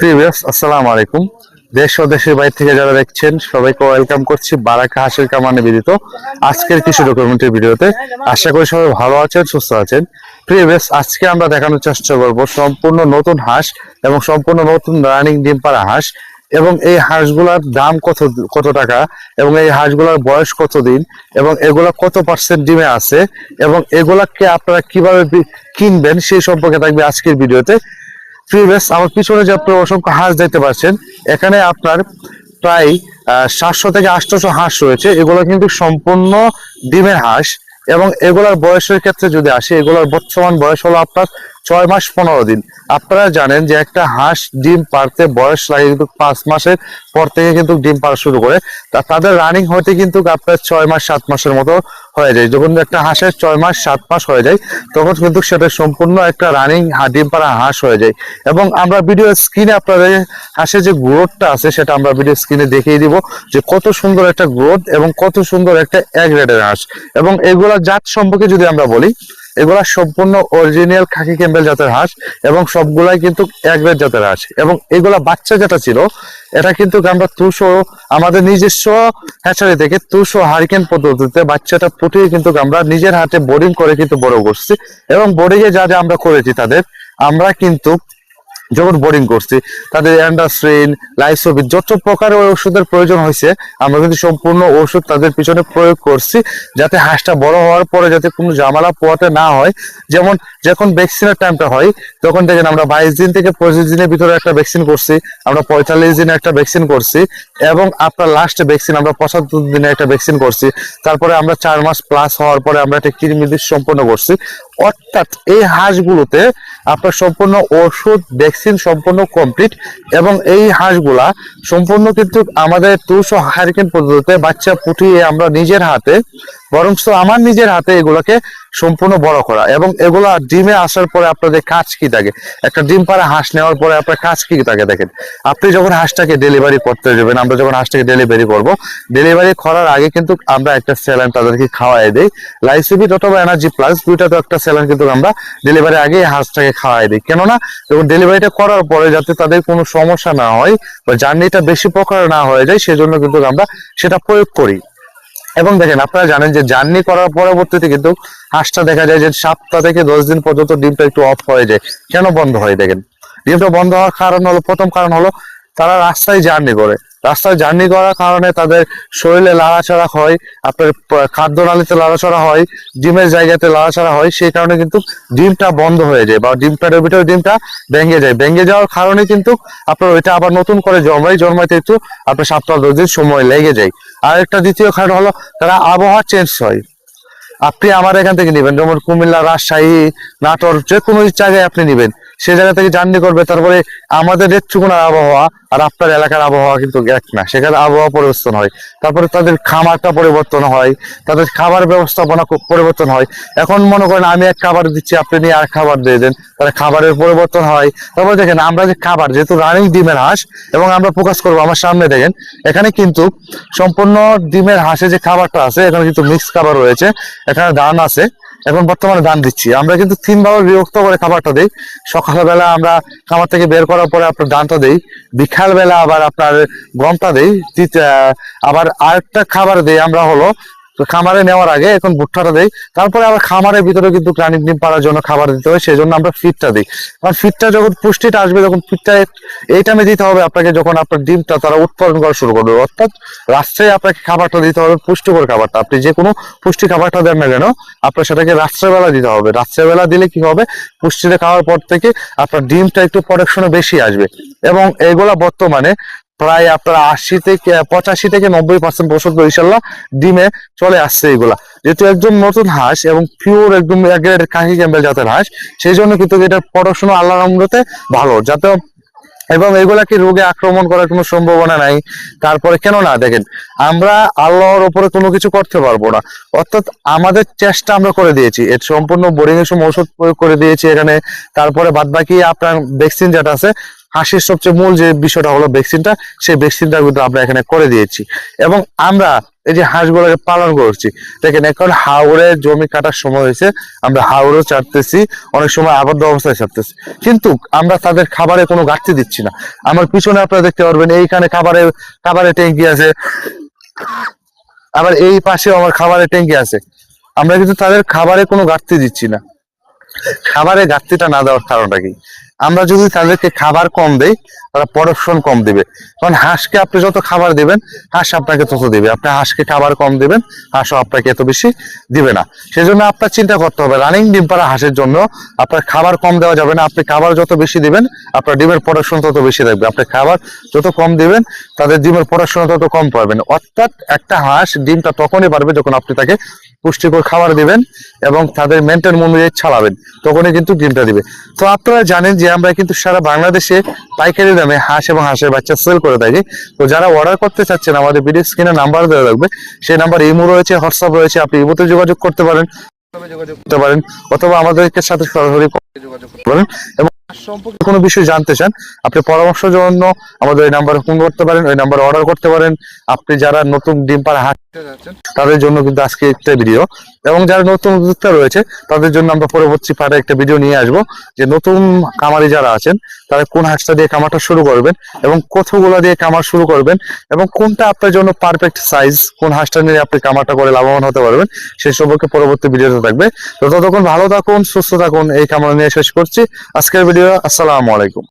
Previous আসসালামু আলাইকুম। দেশ ও দেশের বাইরে থেকে যারা দেখছেন সবাইকে ওয়েলকাম করছি বারাকা হাঁসের খামার নিবেদিত আজকের কিছু ডকুমেন্টারি ভিডিওতে। আশা করি সবাই ভালো আছেন, সুস্থ আছেন। প্রিভিয়াস আজকে আমরা দেখানোর চেষ্টা করব সম্পূর্ণ নতুন হাঁস এবং সম্পূর্ণ নতুন রানিং ডিম পাড়া হাঁস, এবং এই হাঁসগুলার দাম কত টাকা, এবং এই হাঁসগুলার বয়স কতদিন, এবং এগুলা কত পার্সেন্ট ডিমে আছে, এবং এগুলাকে আপনারা কিভাবে কিনবেন সেই সম্পর্কে থাকবে আজকের ভিডিওতে। প্রিভিয়াস আমার পিছনে যে আপনি অসংখ্য হাঁস দেখতে পাচ্ছেন, এখানে আপনার প্রায় 700 থেকে 800 হাঁস রয়েছে। এগুলো কিন্তু সম্পূর্ণ ডিমের হাঁস, এবং এগুলার বয়সের ক্ষেত্রে যদি আসে, এগুলোর বর্তমান বয়স হলো আপনার 6 মাস 15 দিন। আপনারা জানেন যে একটা হাঁস ডিম পারতে বয়স লাগে কিন্তু 5 মাসের পর থেকে কিন্তু ডিম পাড়া শুরু করে। তাদের রানিং হতে কিন্তু আপনার 6 মাস 7 মাসের মতো হয়ে যায়। যখন একটা হাঁসের 6 মাস 7 মাস হয়ে যায়, তখন কিন্তু সেটা সম্পূর্ণ একটা রানিং ডিম পাড়া হাঁস হয়ে যায়। এবং আমরা ভিডিও স্ক্রিনে আপনাদের হাঁসের যে গ্রোথটা আছে সেটা আমরা ভিডিও স্ক্রিনে দেখিয়ে দিব যে কত সুন্দর একটা গ্রোথ এবং কত সুন্দর একটা এক গ্রেডের হাঁস। এবং এগুলা জাত সম্পর্কে যদি আমরা বলি, এগুলা সম্পূর্ণ অরিজিনাল খাকি ক্যাম্বেল জাতের হাঁস, এবং সবগুলাই কিন্তু এক গ্রেড জাতের হাঁস। এবং এগুলা বাচ্চা যেটা ছিল, এটা কিন্তু আমরা আমাদের নিজস্ব হ্যাচারি থেকে 200 হারিকেন পদ্ধতিতে বাচ্চাটা ফুটিয়ে কিন্তু আমরা নিজের হাতে বোর্ডিং করে কিন্তু বড় করছি। এবং বোর্ডিং এ যা যা আমরা করেছি, আমরা কিন্তু যখন বোর্ডিং করছি তাদের অ্যান্ডাস্ট্রিন, লাইসোবিট যত প্রকার ওষুধের প্রয়োজন হয়েছে, আমরা কিন্তু সম্পূর্ণ ওষুধ তাদের পিছনে প্রয়োগ করছি, যাতে হাঁসটা বড় হওয়ার পরে যাতে কোনো ঝামেলা পোয়াতে না হয়। যেমন যখন ভ্যাকসিনের টাইমটা হয়, তখন দেখেন আমরা 22 দিন থেকে 25 দিনের ভিতরে একটা ভ্যাকসিন করছি, আমরা 45 দিনে একটা ভ্যাকসিন করছি, এবং আপনার লাস্ট ভ্যাকসিন আমরা 75 দিনে একটা ভ্যাকসিন করছি। তারপরে আমরা 4 মাস প্লাস হওয়ার পরে আমরা একটা কৃমিবিষ সম্পন্ন করছি। অর্থাৎ এই হাঁসগুলোতে আপনার সম্পূর্ণ ওষুধ ভ্যাকসিন সম্পূর্ণ কমপ্লিট। এবং এই হাঁসগুলা সম্পূর্ণ কিন্তু আমাদের 200 হারিকেন পদ্ধতিতে বাচ্চা ফুটিয়ে আমরা নিজের হাতে, বরং আমার নিজের হাতে এগুলোকে সম্পূর্ণ বড় করা। এবং এগুলা ডিমে আসার পরে আপনাদের কাজ কি থাকে, একটা ডিম পাড়া হাঁস নেওয়ার পরে আপনার কাজ কি থাকে দেখেন। আপনি যখন হাঁসটাকে ডেলিভারি করতে যাবেন, আমরা যখন হাঁসটাকে ডেলিভারি করব, ডেলিভারি করার আগে কিন্তু আমরা একটা স্যালাইন তাদেরকে খাওয়াই দিই, লাইসোবিট অথবা এনার্জি প্লাস, দুইটা তো একটা স্যালাইন কিন্তু আমরা ডেলিভারি আগে হাঁসটাকে খাওয়াই দিই। কেননা যখন ডেলিভারিটা করার পরে যাতে তাদের কোনো সমস্যা না হয় বা জার্নিটা বেশি প্রকার না হয়ে যায়, সেজন্য কিন্তু আমরা সেটা প্রয়োগ করি। এবং দেখেন, আপনারা জানেন যে জার্নি করার পরবর্তীতে কিন্তু হাঁসটা দেখা যায় যে 7 থেকে 10 দিন পর্যন্ত ডিমটা একটু অফ হয়ে যায়। কেন বন্ধ হয় দেখেন, ডিমটা বন্ধ হওয়ার কারণ হলো, প্রথম কারণ হলো তারা রাস্তায় জার্নি করে। রাস্তায় জার্নি করার কারণে তাদের শরীরে লাড়াচাড়া হয়, আপনার খাদ্যনালীতে লাড়াচাড়া হয়, ডিমের জায়গাতে লাড়াচাড়া হয়, সেই কারণে কিন্তু ডিমটা বন্ধ হয়ে যায় বা ডিমটার ভিতরে ডিমটা ভেঙে যায়। ভেঙে যাওয়ার কারণে কিন্তু আপনার ওইটা আবার নতুন করে জন্মাইতে একটু আপনার 7-10 দিন সময় লেগে যায়। আর একটা দ্বিতীয় কারণ হলো তারা আবহাওয়া চেঞ্জ হয়। আপনি আমার এখান থেকে নেবেন, যেমন কুমিল্লা, রাজশাহী, নাটোর, যে কোনো জায়গায় আপনি নেবেন, সে জায়গা থেকে জার্নি করবে, তারপরে আমাদের নেত্রকোনার আবহাওয়া আর আপনার এলাকার আবহাওয়া কিন্তু এক না, সেখানে আবহাওয়া পরিবর্তন হয়। তারপরে তাদের খামারটা পরিবর্তন হয়, তাদের খাবার ব্যবস্থাপনা পরিবর্তন হয়। এখন মনে করেন আমি এক খাবার দিচ্ছি, আপনি নিয়ে আর খাবার দিয়ে দেন, তাহলে খাবারের পরিবর্তন হয়। তারপরে দেখেন আমরা যে খাবার, যেহেতু রানিং ডিমের হাঁস, এবং আমরা ফোকাস করবো আমার সামনে দেখেন, এখানে কিন্তু সম্পূর্ণ ডিমের হাঁসে যে খাবারটা আছে, এখানে কিন্তু মিক্স খাবার রয়েছে, এখানে ধান আছে। এখন বর্তমানে ধান দিচ্ছি, আমরা কিন্তু 3 ভাবে বিভক্ত করে খাবারটা দিই। সকালবেলা আমরা খামার থেকে বের করার পরে আপনার ধানটা দিই, বিকাল বেলা আবার আপনার গমটা দিই, আবার আরেকটা খাবার দিই আমরা হলো খামারে নেওয়ার আগে এখন ভুট্টাটা দেই। তারপরে আবার খামারের ভিতরে কিন্তু রানিং ডিম পাড়ার জন্য খাবার দিতে হয়, সেই জন্য আমরা ফিডটা দিই। কারণ ফিডটা যখন পুষ্টিটা আসবে, তখন ফিডটা এই টাইমে দিতে হবে আপনাকে, যখন আপনার ডিমটা তারা উৎপাদন করা শুরু করবে। অর্থাৎ রাত্রে আপনাকে খাবারটা দিতে হবে, পুষ্টিকর খাবারটা। আপনি যে কোনো পুষ্টি খাবারটা দেন না কেন, আপনার সেটাকে রাত্রেবেলা দিতে হবে। রাত্রেবেলা দিলে কি হবে, পুষ্টিটা খাওয়ার পর থেকে আপনার ডিমটা একটু প্রোডাকশনে বেশি আসবে। এবং এগুলা বর্তমানে প্রায় আপনার 85 থেকে 90% ওষুধ ইনশাল্লাহ ডিমে চলে আসছে এগুলা। যেহেতু একদম নতুন হাঁস এবং পিওর একদম কাকি ক্যাম্বেল জাতের হাঁস, সেই জন্য কিন্তু এটার প্রোডাকশন আল্লাহর রহমতে ভালো, যাতে এবং এগুলাকে রোগে আক্রমণ করার কোনো সম্ভাবনা নাই। তারপরে কেন না দেখেন, আমরা আল্লাহর উপরে কোনো কিছু করতে পারবো না, অর্থাৎ আমাদের চেষ্টা আমরা করে দিয়েছি, এর সম্পূর্ণ বোর্ডিং এর সময় ওষুধ প্রয়োগ করে দিয়েছি এখানে। তারপরে বাদ বাকি আপনার ভ্যাকসিন যেটা আছে হাঁসের সবচেয়ে মূল যে বিষয়টা হলো ভ্যাকসিনটা, সেই ভ্যাকসিনটা কিন্তু আমরা এখানে করে দিয়েছি। এবং আমরা এই যে হাঁসগুলোকে পালন করছি, দেখেন এখন হাওড়ে জমি কাটার সময় হয়েছে, আমরা হাওড়ও ছাড়তেছি, অনেক সময় আবদ্ধ অবস্থায় ছাড়তেছি, কিন্তু আমরা তাদের খাবারে কোনো ঘাটতি দিচ্ছি না। আমার পিছনে আপনারা দেখতে পারবেন এইখানে খাবারের ট্যাঙ্কি আছে, আবার এই পাশে আমার খাবারের ট্যাঙ্কি আছে। আমরা কিন্তু তাদের খাবারে কোনো ঘাটতি দিচ্ছি না। খাবারে ঘাটতিটা না দেওয়ার কারণটা কি? আমরা যদি তাদেরকে খাবার কম দেই, তারা প্রোডাকশন কম দিবে। কারণ হাঁসকে আপনি যত খাবার দিবেন, হাঁস আপনাকে তত দিবে। আপনি হাঁসকে খাবার কম দিবেন, হাঁসও আপনাকে এত বেশি দিবে না। সেজন্য আপনার চিন্তা করতে হবে, রানিং ডিম পাড়া হাঁসের জন্য আপনার খাবার কম দেওয়া যাবে না। আপনি খাবার যত বেশি দিবেন, আপনার ডিমের প্রোডাকশন তত বেশি থাকবে। আপনি খাবার যত কম দিবেন, তাদের ডিমের প্রোডাকশন তত কম পাবেন। অর্থাৎ একটা হাঁস ডিমটা তখনই পারবে যখন আপনি তাকে পুষ্টিকর খাবার দিবেন এবং তাদের মেনটেন অনুযায়ী ছাড়াবেন, তখনই কিন্তু ডিমটা দিবে। তো আপনারা জানেন যে আমরা কিন্তু সারা বাংলাদেশে পাইকারি দামে হাঁস এবং হাঁসের বাচ্চা সেল করে থাকি। তো যারা অর্ডার করতে চাচ্ছেন, আমাদের ভিডিও স্ক্রিনে নাম্বার দেওয়া থাকবে, সেই নাম্বার ইমো রয়েছে, হোয়াটসঅ্যাপ রয়েছে, আপনি ইমোতে যোগাযোগ করতে পারেন, অথবা আমাদেরকে সাথে সরাসরি যোগাযোগ করতে পারেন। এবং সম্পর্কে কোনো বিষয় জানতে চান, আপনি পরামর্শের জন্য আমাদের এই নাম্বারে ফোন করতে পারেন, ওই নাম্বারে অর্ডার করতে পারেন। আপনি যারা নতুন ডিম পাড়া হাঁস তাদের জন্য কিন্তু আজকে একটা ভিডিও, এবং যারা নতুন উদ্যোক্তা রয়েছে তাদের জন্য আমরা পরবর্তী পার্টে একটা ভিডিও নিয়ে আসবো, যে নতুন খামারি যারা আছেন তারা কোন হাঁসটা দিয়ে খামারটা শুরু করবেন এবং কতগুলো দিয়ে খামার শুরু করবেন, এবং কোনটা আপনার জন্য পারফেক্ট সাইজ, কোন হাঁসটা নিয়ে আপনি খামারটা করে লাভবান হতে পারবেন, সেই সম্পর্কে পরবর্তী ভিডিওতে থাকবে। তো ততক্ষণ ভালো থাকুন, সুস্থ থাকুন, এই কামনা নিয়ে শেষ করছি আজকের ভিডিও। আসসালামু আলাইকুম।